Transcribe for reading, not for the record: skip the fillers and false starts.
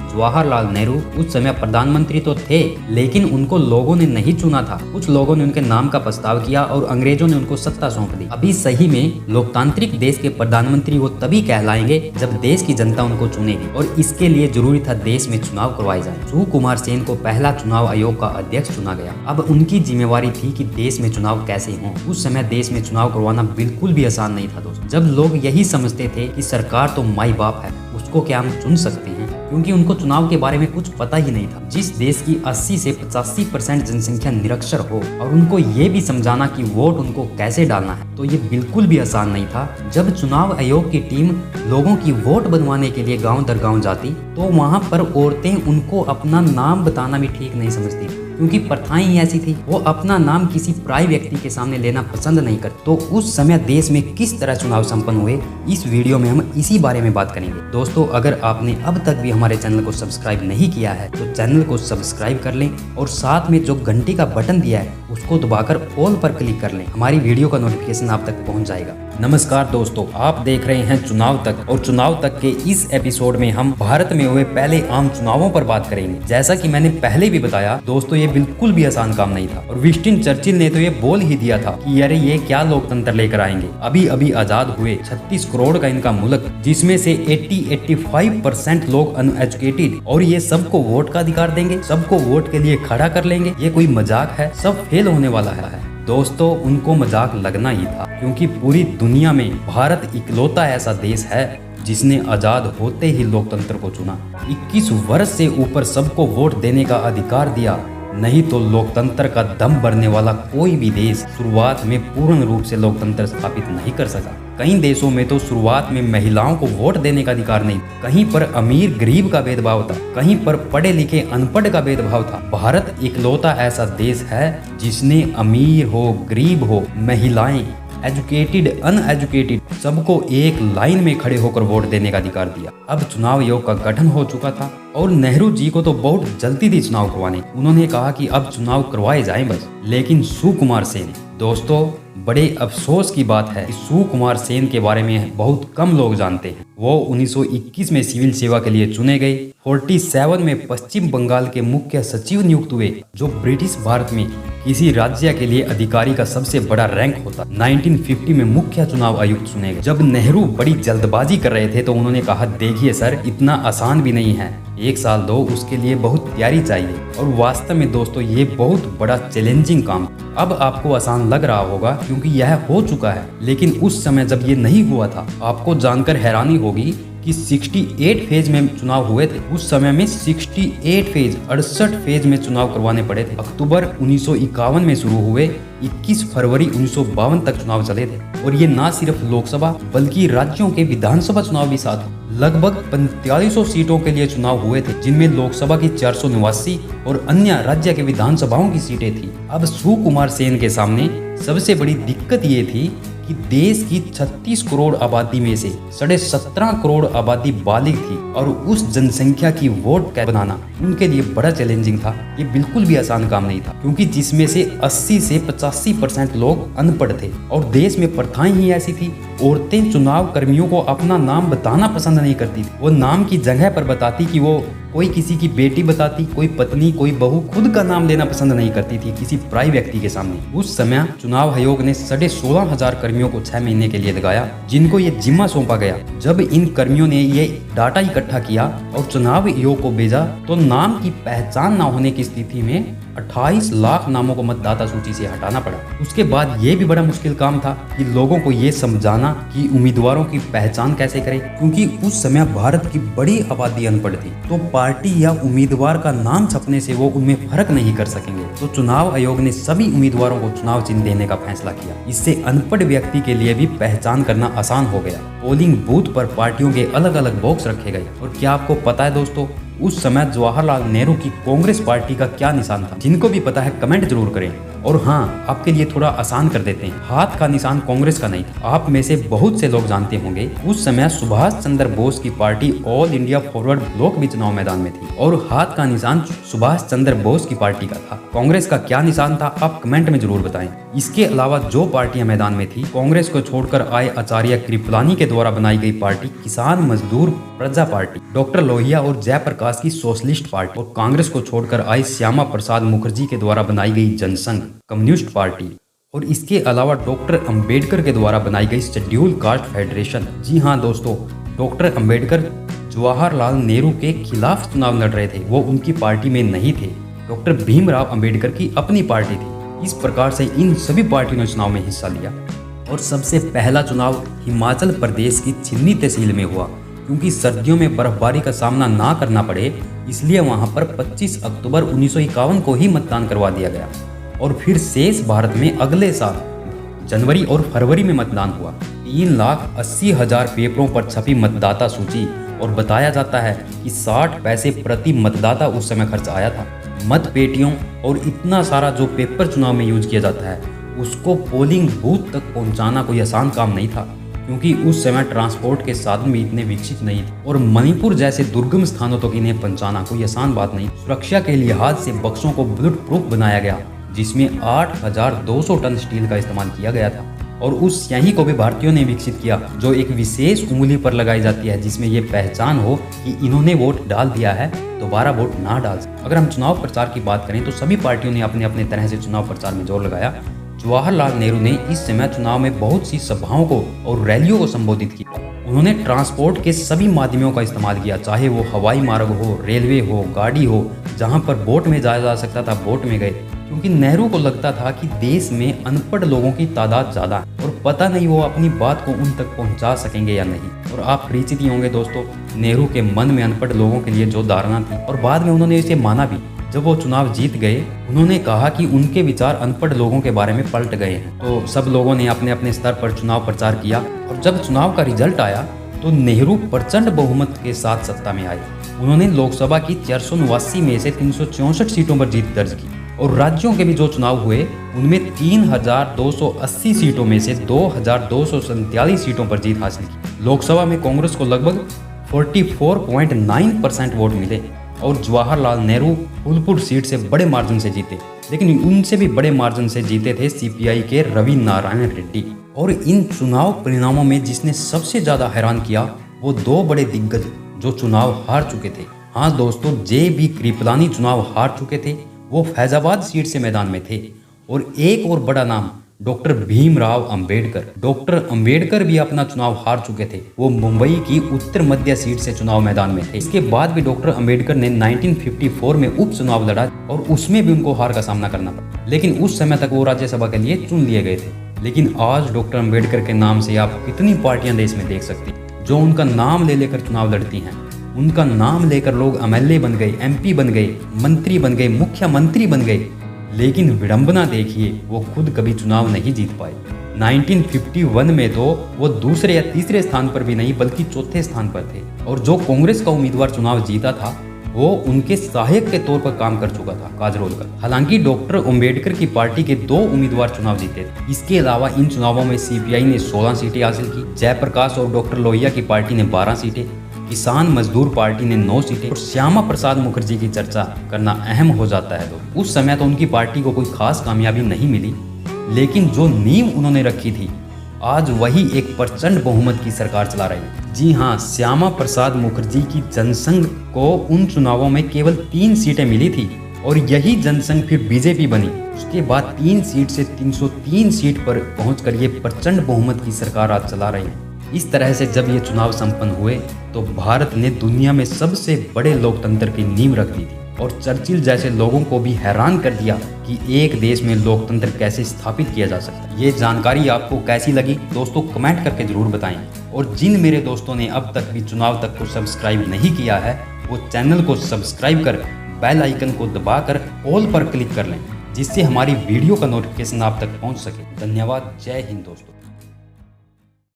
जवाहरलाल नेहरू उस समय प्रधानमंत्री तो थे, लेकिन उनको लोगों ने नहीं चुना था। कुछ लोगों ने उनके नाम का प्रस्ताव किया और अंग्रेजों ने उनको सत्ता सौंप दी। अभी सही में लोकतांत्रिक देश के प्रधानमंत्री वो तभी कहलाएंगे जब देश की जनता उनको चुनेगी, और इसके लिए जरूरी था देश में चुनाव करवाए जाए। सुकुमार सेन को पहला चुनाव आयोग का अध्यक्ष चुना गया। अब उनकी जिम्मेवारी थी कि देश में चुनाव कैसे हों। उस समय देश में चुनाव करवाना बिल्कुल भी आसान नहीं था दोस्तों। जब लोग यही समझते थे कि सरकार तो माई बाप है, उसको क्या हम चुन सकते हैं, क्योंकि उनको चुनाव के बारे में कुछ पता ही नहीं था। जिस देश की 80 से 85% जनसंख्या निरक्षर हो और उनको ये भी समझाना कि वोट उनको कैसे डालना है, तो ये बिल्कुल भी आसान नहीं था। जब चुनाव आयोग की टीम लोगों की वोट बनवाने के लिए गांव दर गांव जाती, तो वहां पर औरतें उनको अपना नाम बताना भी ठीक नहीं समझती थी, क्योंकि प्रथाएं ही ऐसी थी। वो अपना नाम किसी पराई व्यक्ति के सामने लेना पसंद नहीं करते। तो उस समय देश में किस तरह चुनाव संपन्न हुए, इस वीडियो में हम इसी बारे में बात करेंगे। दोस्तों, अगर आपने अब तक भी हमारे चैनल को सब्सक्राइब नहीं किया है तो चैनल को सब्सक्राइब कर लें और साथ में जो घंटी का बटन दिया है उसको दबाकर ऑल पर क्लिक कर लें। हमारी वीडियो का नोटिफिकेशन आप तक पहुंच जाएगा। नमस्कार दोस्तों, आप देख रहे हैं चुनाव तक, और चुनाव तक के इस एपिसोड में हम भारत में हुए पहले आम चुनावों पर बात करेंगे। जैसा कि मैंने पहले भी बताया दोस्तों, ये बिल्कुल भी आसान काम नहीं था, और विंस्टन चर्चिल ने तो ये बोल ही दिया था कि अरे ये क्या लोकतंत्र लेकर आएंगे। अभी अभी आजाद हुए 36 करोड़ का इनका मुल्क, जिसमें से 80-85% लोग अनएजुकेटेड, और ये सबको वोट का अधिकार देंगे, सबको वोट के लिए खड़ा कर लेंगे। ये कोई मजाक है? सब फेल होने वाला है। दोस्तों, उनको मजाक लगना ही था, क्योंकि पूरी दुनिया में भारत इकलौता ऐसा देश है जिसने आजाद होते ही लोकतंत्र को चुना। 21 वर्ष से ऊपर सबको वोट देने का अधिकार दिया, नहीं तो लोकतंत्र का दम भरने वाला कोई भी देश शुरुआत में पूर्ण रूप से लोकतंत्र स्थापित नहीं कर सका। कई देशों में तो शुरुआत में महिलाओं को वोट देने का अधिकार नहीं, कहीं पर अमीर गरीब का भेदभाव था, कहीं पर पढ़े लिखे अनपढ़ का भेदभाव था। भारत इकलौता ऐसा देश है जिसने अमीर हो गरीब हो, महिलाएं, एजुकेटेड अनएजुकेटेड, सबको एक लाइन में खड़े होकर वोट देने का अधिकार दिया। अब चुनाव आयोग का गठन हो चुका था और नेहरू जी को तो बहुत जल्दी थी चुनाव करवाने। उन्होंने कहा कि अब चुनाव करवाए जाएं बस। लेकिन सुकुमार सेन, दोस्तों बड़े अफसोस की बात है कि सुकुमार सेन के बारे में बहुत कम लोग जानते हैं। वो 1921 में सिविल सेवा के लिए चुने गए। 47 में पश्चिम बंगाल के मुख्य सचिव नियुक्त हुए, जो ब्रिटिश भारत में किसी राज्य के लिए अधिकारी का सबसे बड़ा रैंक होता। 1950 में मुख्य चुनाव आयुक्त चुने गए। जब नेहरू बड़ी जल्दबाजी कर रहे थे तो उन्होंने कहा, देखिए सर, इतना आसान भी नहीं है, 1 साल दो, उसके लिए बहुत तैयारी चाहिए। और वास्तव में दोस्तों ये बहुत बड़ा चैलेंजिंग काम। अब आपको आसान लग रहा होगा क्योंकि यह हो चुका है, लेकिन उस समय जब ये नहीं हुआ था, आपको जानकर हैरानी होगी कि 68 फेज में चुनाव हुए थे। उस समय में 68 फेज, 68 फेज में चुनाव करवाने पड़े थे। अक्टूबर 1951 में शुरू हुए, 21 फरवरी 1952 तक चुनाव चले थे। और ये ना सिर्फ लोकसभा बल्कि राज्यों के विधानसभा चुनाव भी साथ। लगभग 4500 सीटों के लिए चुनाव हुए थे, जिनमें लोकसभा की 489 और अन्य राज्य के विधानसभाओं की सीटें थी। अब सुकुमार सेन के सामने सबसे बड़ी दिक्कत ये थी कि देश की 36 करोड़ आबादी में से 17.5 करोड़ आबादी बालिग थी, और उस जनसंख्या की वोट कैसे बनाना उनके लिए बड़ा चैलेंजिंग था। ये बिल्कुल भी आसान काम नहीं था, क्योंकि जिसमें से 80 से 85% लोग अनपढ़ थे, और देश में प्रथाएं ही ऐसी थी। औरतें चुनाव कर्मियों को अपना नाम बताना पसंद नहीं करती थी। वो नाम की जगह पर बताती कि वो कोई किसी की बेटी बताती, कोई पत्नी, कोई बहू, खुद का नाम लेना पसंद नहीं करती थी किसी पराई व्यक्ति के सामने। उस समय चुनाव आयोग ने 16,500 कर्मियों को 6 महीने के लिए लगाया, जिनको ये जिम्मा सौंपा गया। जब इन कर्मियों ने ये डाटा इकट्ठा किया और चुनाव आयोग को भेजा, तो नाम की पहचान न होने की स्थिति में 28 लाख नामों को मतदाता सूची से हटाना पड़ा। उसके बाद ये भी बड़ा मुश्किल काम था कि लोगों को ये समझाना कि उम्मीदवारों की पहचान कैसे करें, क्योंकि उस समय भारत की बड़ी आबादी अनपढ़ थी। तो पार्टी या उम्मीदवार का नाम छपने से वो उनमें फर्क नहीं कर सकेंगे। तो चुनाव आयोग ने सभी उम्मीदवारों को चुनाव चिन्ह देने का फैसला किया। इससे अनपढ़ व्यक्ति के लिए भी पहचान करना आसान हो गया। पोलिंग बूथ पर पार्टियों के अलग अलग बॉक्स रखे गए। और क्या आपको पता है दोस्तों, उस समय जवाहरलाल नेहरू की कांग्रेस पार्टी का क्या निशान था? जिनको भी पता है कमेंट जरूर करें। और हाँ, आपके लिए थोड़ा आसान कर देते हैं, हाथ का निशान कांग्रेस का नहीं था। आप में से बहुत से लोग जानते होंगे, उस समय सुभाष चंद्र बोस की party all India forward block भी चुनाव मैदान में थी, और हाथ का निशान सुभाष चंद्र बोस की पार्टी का था। कांग्रेस का क्या निशान था, आप कमेंट में जरूर बताएं। इसके अलावा जो पार्टियां मैदान में थी, कांग्रेस को छोड़कर आए आचार्य कृपलानी के द्वारा बनाई गई पार्टी किसान मजदूर प्रजा पार्टी, डॉक्टर लोहिया और जयप्रकाश की सोशलिस्ट पार्टी, और कांग्रेस को छोड़कर आई श्यामा प्रसाद मुखर्जी के द्वारा बनाई गई जनसंघ कम्युनिस्ट पार्टी, और इसके अलावा डॉक्टर अंबेडकर के द्वारा बनाई गई शेड्यूल कास्ट फेडरेशन। जी हाँ दोस्तों, डॉक्टर अंबेडकर जवाहरलाल नेहरू के खिलाफ चुनाव लड़ रहे थे, वो उनकी पार्टी में नहीं थे। डॉक्टर भीमराव अंबेडकर की अपनी पार्टी थी। इस प्रकार से इन सभी पार्टियों ने चुनाव में हिस्सा लिया। और सबसे पहला चुनाव हिमाचल प्रदेश की छिन्नी तहसील में हुआ। क्योंकि सर्दियों में बर्फबारी का सामना ना करना पड़े, इसलिए वहां पर 25 अक्टूबर 1951 को ही मतदान करवा दिया गया। और फिर शेष भारत में अगले साल जनवरी और फरवरी में मतदान हुआ। 3,80,000 पेपरों पर छपी मतदाता सूची, और बताया जाता है कि 60 पैसे प्रति मतदाता उस समय खर्च आया था। मत पेटियों और इतना सारा जो पेपर चुनाव में यूज किया जाता है, उसको पोलिंग बूथ तक पहुंचाना कोई आसान काम नहीं था, क्योंकि उस समय ट्रांसपोर्ट के साधन भी इतने विकसित नहीं थे, और मणिपुर जैसे दुर्गम स्थानों तक इन्हें पहुंचाना कोई आसान बात नहीं। सुरक्षा के लिहाज से बक्सों को बुलेट प्रूफ बनाया गया, जिसमें 8,200 टन स्टील का इस्तेमाल किया गया था। और उस स्याही को भी भारतीयों ने विकसित किया, जो एक विशेष उंगली पर लगाई जाती है, जिसमें ये पहचान हो कि इन्होंने वोट डाल दिया है, दोबारा वोट ना डाल सके। अगर हम चुनाव प्रचार की बात करें तो सभी पार्टियों ने अपने अपने तरह से चुनाव प्रचार में जोर लगाया। जवाहरलाल नेहरू ने इस समय चुनाव में बहुत सी सभाओं को और रैलियों को संबोधित किया। उन्होंने ट्रांसपोर्ट के सभी माध्यमों का इस्तेमाल किया, चाहे वो हवाई मार्ग हो, रेलवे हो, गाड़ी हो। जहाँ पर बोट में जाया जा सकता था, बोट में गए, क्योंकि नेहरू को लगता था कि देश में अनपढ़ लोगों की तादाद ज़्यादा है और पता नहीं वो अपनी बात को उन तक पहुंचा सकेंगे या नहीं। और आप परिचित ही होंगे दोस्तों, नेहरू के मन में अनपढ़ लोगों के लिए जो धारणा थी, और बाद में उन्होंने इसे माना भी। जब वो चुनाव जीत गए, उन्होंने कहा कि उनके विचार अनपढ़ लोगों के बारे में पलट गए हैं। तो सब लोगों ने अपने अपने स्तर पर चुनाव प्रचार किया, और जब चुनाव का रिजल्ट आया तो नेहरू प्रचंड बहुमत के साथ सत्ता में आए। उन्होंने लोकसभा की 489 में से 364 सीटों पर जीत दर्ज की, और राज्यों के भी जो चुनाव हुए उनमें 3,280 सीटों में से 2,247 सीटों पर जीत हासिल की। लोकसभा में कांग्रेस को लगभग 44.9% वोट मिले, और जवाहरलाल नेहरू फूलपुर सीट से बड़े मार्जिन से जीते। लेकिन उनसे भी बड़े मार्जिन से जीते थे सीपीआई के रवि नारायण रेड्डी। और इन चुनाव परिणामों में जिसने सबसे ज्यादा हैरान किया, वो दो बड़े दिग्गज जो चुनाव हार चुके थे। हाँ दोस्तों, जे.बी. कृपलानी चुनाव हार चुके थे, वो फैजाबाद सीट से मैदान में थे। और एक और बड़ा नाम डॉक्टर भीमराव अंबेडकर। डॉक्टर अंबेडकर भी अपना चुनाव हार चुके थे, वो मुंबई की उत्तर मध्य सीट से चुनाव मैदान में थे। इसके बाद भी डॉक्टर अंबेडकर ने 1954 में उपचुनाव लड़ा, और उसमें भी उनको हार का सामना करना पड़ा। लेकिन उस समय तक वो राज्यसभा के लिए चुन लिए गए थे। लेकिन आज डॉक्टर अंबेडकर के नाम से आप कितनी पार्टियां देश में देख सकते हैं जो उनका नाम ले लेकर चुनाव लड़ती हैं। उनका नाम लेकर लोग एमएलए बन गए, एमपी बन गए, मंत्री बन गए, मुख्यमंत्री बन गए। लेकिन विडंबना देखिए, वो खुद कभी चुनाव नहीं जीत पाए। 1951 में तो वो दूसरे या तीसरे स्थान पर भी नहीं, बल्कि चौथे स्थान पर थे। और जो कांग्रेस का उम्मीदवार चुनाव जीता था, वो उनके सहायक के तौर पर काम कर चुका था, काजरोलकर। हालांकि डॉक्टर अंबेडकर की पार्टी के 2 उम्मीदवार चुनाव जीते थे। इसके अलावा इन चुनावों में सीपीआई ने 16 सीटें हासिल की, जयप्रकाश और डॉक्टर लोहिया की पार्टी ने 12 सीटें, किसान मजदूर पार्टी ने 9 सीटें, और श्यामा प्रसाद मुखर्जी की चर्चा करना अहम हो जाता है। तो उस समय तो उनकी पार्टी को कोई खास कामयाबी नहीं मिली, लेकिन जो नींव उन्होंने रखी थी, आज वही एक प्रचंड बहुमत की सरकार चला रही है। जी हाँ, श्यामा प्रसाद मुखर्जी की जनसंघ को उन चुनावों में केवल 3 सीटें मिली थी, और यही जनसंघ फिर बीजेपी बनी। उसके बाद 3 सीट से 303 सीट पर पहुंचकर ये प्रचंड बहुमत की सरकार आज चला रही है। इस तरह से जब ये चुनाव संपन्न हुए तो भारत ने दुनिया में सबसे बड़े लोकतंत्र की नींव रख दी थी, और चर्चिल जैसे लोगों को भी हैरान कर दिया कि एक देश में लोकतंत्र कैसे स्थापित किया जा सकता है। ये जानकारी आपको कैसी लगी दोस्तों, कमेंट करके जरूर बताएं। और जिन मेरे दोस्तों ने अब तक भी चुनाव तक को सब्सक्राइब नहीं किया है, वो चैनल को सब्सक्राइब कर बेल आइकन को दबाकर ऑल पर क्लिक कर लें, जिससे हमारी वीडियो का नोटिफिकेशन आप तक पहुंच सके। धन्यवाद। जय हिंद दोस्तों।